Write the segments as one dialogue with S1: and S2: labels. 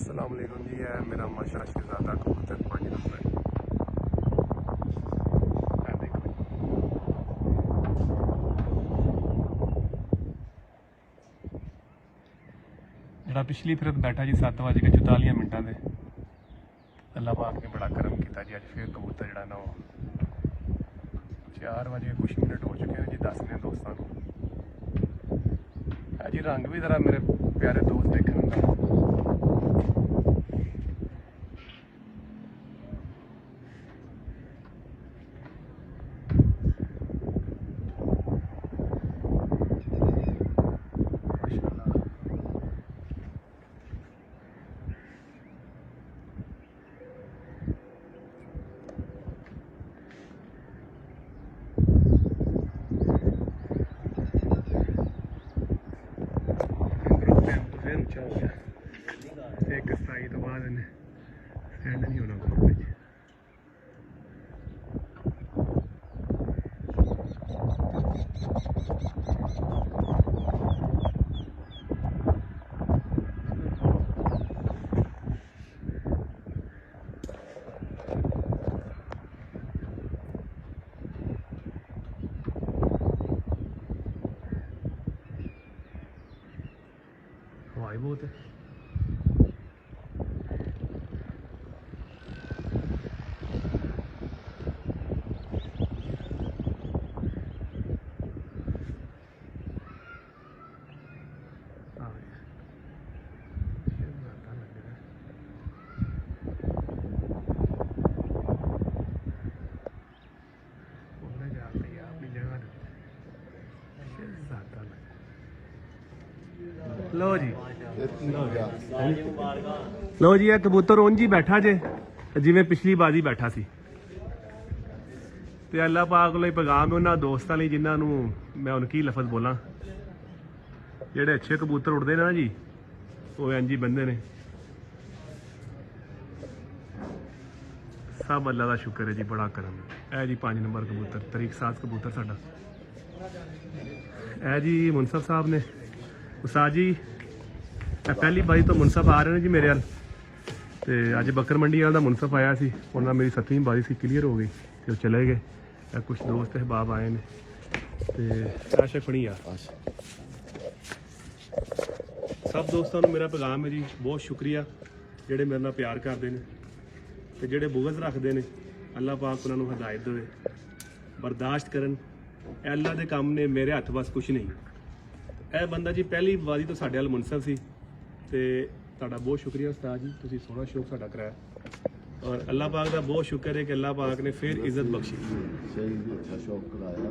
S1: अस्सलाम वालेकुम जी। है मेरा माशा शहजादा कबूतर 5 नंबर। जरा पिछली फिर बैठा जी 7:44 से। अल्लाह पाक ने बड़ा करम किया जी। अज फिर कबूतर जरा ना 4 कुछ मिनट हो चुके हैं जी। 10 ने दोस्तों को जी रंग भी जरा मेरे प्यारे दोस्त देखने का ऊंचा हो गया। एक सताई तो बाद स्टैंड नहीं होना ग्रुप में। हवाई बहुत है। लो जी लो जी है कबूतर उंज ही बैठा जे जिवें पिछली बाजी बैठा सी। ते अल्लाह पाक कोल पैगाम उन्होंने दोस्तों लिए जिन्होंने मैं उनकी लफज बोला जेडे अच्छे कबूतर उड़ते ना जी वो इंज ही बंदे ने। सब अल्लाह का शुक्र है जी। बड़ा करम है जी। 5 नंबर कबूतर तरीक साज कबूतर साडा है जी। मुनसफ साहब ने उस्ताद जी पहली बारी तो मुनसफ आ रहे हैं जी मेरे वाल। तो अज बकर मंडी वाला मुनसफ आया सी। उन्होंने मेरी 7वीं बारी सी क्लीयर हो गई तो चले गए। कुछ दोस्त अहबाब आए ने तो आशा फड़ी आ सब दोस्तों को मेरा पैगाम है जी। बहुत शुक्रिया जेडे मेरे नाल प्यार करते हैं तो जेडे बुगज रखते हैं अल्लाह पाक उन्होंने हदायत दे बर्दाश्त करन। अल्लाह के काम ने मेरे हथ बस कुछ नहीं। यह बंदा जी पहली बारी तो साढ़े वाल मुनसफ सी ते तुहाडा बहुत शुक्रिया उस्ताद जी। तुसीं सोहना शौक साडा कराया और अल्लाह पाक का बहुत शुक्र है कि अल्लाह पाक ने फिर इज्जत बख्शी।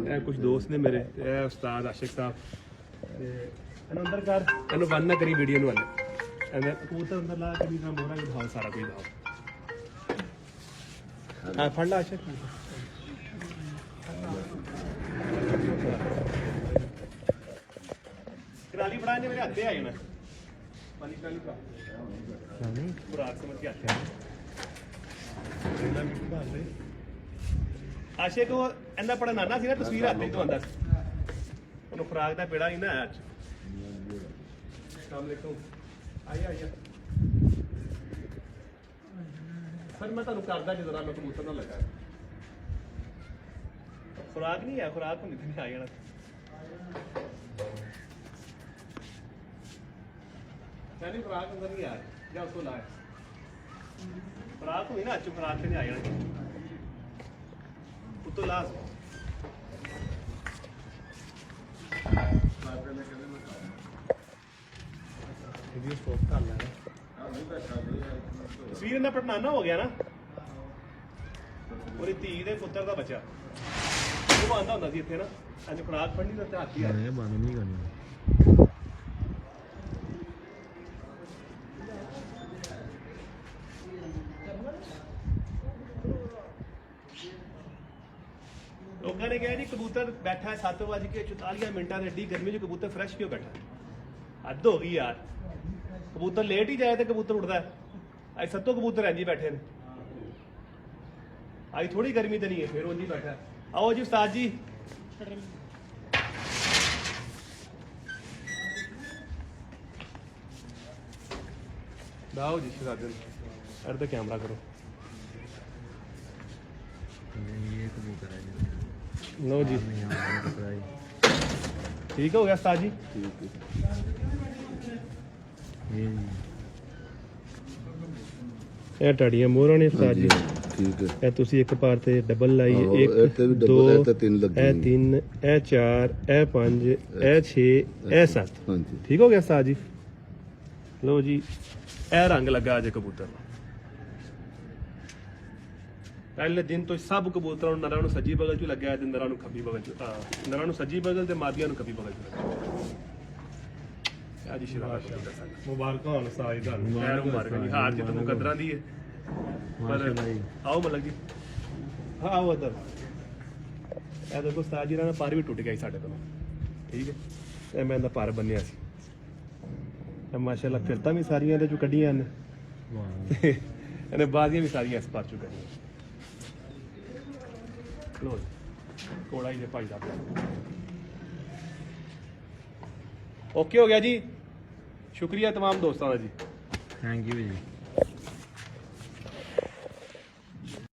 S1: ए कुछ दोस्त ने मेरे ए उस्ताद आशिक साहब अंदर कर इन्हू बंद ना करी वीडियो वाले कबूतर अंदर ला के मोहरा भी दिखाओ सारा कुछ दिखाओ। हाँ फड़ ला आशिक कराली बड़ा ने मेरे हाथे आ जाना पानी काली का खुराक समझ के हाथे आशे को इन्ना बड़ा नाना सी ना तस्वीर आते तो आंदा उन्होंने खुराक का पेड़ा नहीं ना आया। अस्सलाम वालेकुम आइए आइए सर मैं तुहानू करदा जो जरा मैं कबूतर ना लगा खुराक नहीं है। खुराक होंदी तो नहीं आ जाना। नहीं खुराक अंदर नहीं आया या उसको लाया खुराक हुई ना अच्छी खुराक से नहीं आ जाना तो ला तस्वीर इन्ना पटनाना हो गया ना पूरी धी दे पुत्र का बच्चा वो आंदा होंदा सी इत्थे ना अज खुराक फड़नी तो हाथी आ बंद नहीं करनी। लोगों ने कहा जी कबूतर बैठा है 7:44 एडी गर्मी में कबूतर फ्रेश क्यों बैठा। हद हो गई यार। कबूतर लेट ही जाए तो कबूतर उड़ता है। अज 7 कबूतर इंज ही बैठे ने। अज थोड़ी गर्मी तो नहीं है फिर उंज ही बैठा। आओ जी उस्ताद जी दाओ जी शहजादे अरे तो कैमरा करो
S2: ये कबूतर है
S1: लो जी
S2: जी।
S1: ठीक हो गया उस्ताद जी
S2: ठीक है ये
S1: ਇਹ ਟੜੀਆਂ ਮੋਹਰਾਂ ਨੇ ਉਸਤਾਦ ਜੀ
S2: ठीक है
S1: ਇਹ ਤੁਸੀਂ ਇੱਕ ਪਾਰ ਤੇ ਡਬਲ ਲਾਈ
S2: ਆਹੋ,
S1: ਹੈ
S2: ਇਹ ਤੇ ਵੀ
S1: 1 2
S2: double, ਇਹ ਤੇ ਤਿੰਨ ਲੱਗੀ
S1: ਇਹ 3 ਇਹ 4 ਇਹ 5 ਇਹ 6 ਇਹ 7
S2: हाँ जी
S1: ਠੀਕ ਹੋ ਗਿਆ ਉਸਤਾਦ ਜੀ ਲੋ ਜੀ ਇਹ ਰੰਗ ਲੱਗਾ ਅੱਜ ਕਬੂਤਰ ਨੂੰ ਪਹਿਲੇ ਦਿਨ ਤੋਂ ਹੀ ਸਭ ਕਬੂਤਰਾਂ ਨੂੰ ਨਰਾਂ ਨੂੰ ਸੱਜੀ ਬਗਲ ਚ ਲੱਗਿਆ ਤੇ ਨਰਾਂ ਨੂੰ ਖੱਬੀ ਬਗਲ ਚ ਨਰਾਂ ਨੂੰ ਸੱਜੀ ਬਗਲ ਤੇ ਮਾਦੀਆਂ ਨੂੰ ਖੱਬੀ ਬਗਲ ਚ ਲੱਗਿਆ ਅੱਜ ਸ਼ਿਰਾਜ਼ ਮੁਬਾਰਕਾਂ ਹੋਣ ਸਾਈ ਤੁਹਾਨੂੰ ਮੈਂ ਮੁਬਾਰਕਾਂ ਜੀ ਹਾਰ ਜਿੱਤ ਮੁਕੱਦਰਾਂ ਦੀ ਹੈ ਪਰ ਆਓ ਮਲਕ ਜੀ ਹਾਂ ਆਓ ਇੱਧਰ ਇਹ ਦੇਖੋ ਉਸਤਾਦ ਜੀ ਦਾ ਪਰ ਵੀ ਟੁੱਟ ਗਿਆ ਸੀ ਸਾਡੇ ਕੋਲੋਂ ਠੀਕ ਹੈ ਇਹ ਮੈਂ ਇਹਦਾ ਪਰ ਬੰਨਿਆ ਸੀ ਤੇ ਮਾਸ਼ਾਅੱਲਾ ਫਿਰਤਾਂ ਵੀ ਸਾਰੀਆਂ ਇਹਦੇ ਚੋਂ ਕੱਢੀਆਂ ਨੇ
S2: वाह
S1: ਇਹਨੇ ਬਾਜ਼ੀਆਂ ਵੀ ਸਾਰੀਆਂ ਇਸ ਪਰ ਚੋਂ ਕੱਢੀਆਂ ਲੋ ਕੋੜਾ ਹੀ ਦੇ ਭਾਈ ਦਾ ਓਕੇ ਹੋ ਗਿਆ ਜੀ ਸ਼ੁਕਰੀਆ तमाम ਦੋਸਤਾਂ ਦਾ ਜੀ
S2: थैंक यू जी।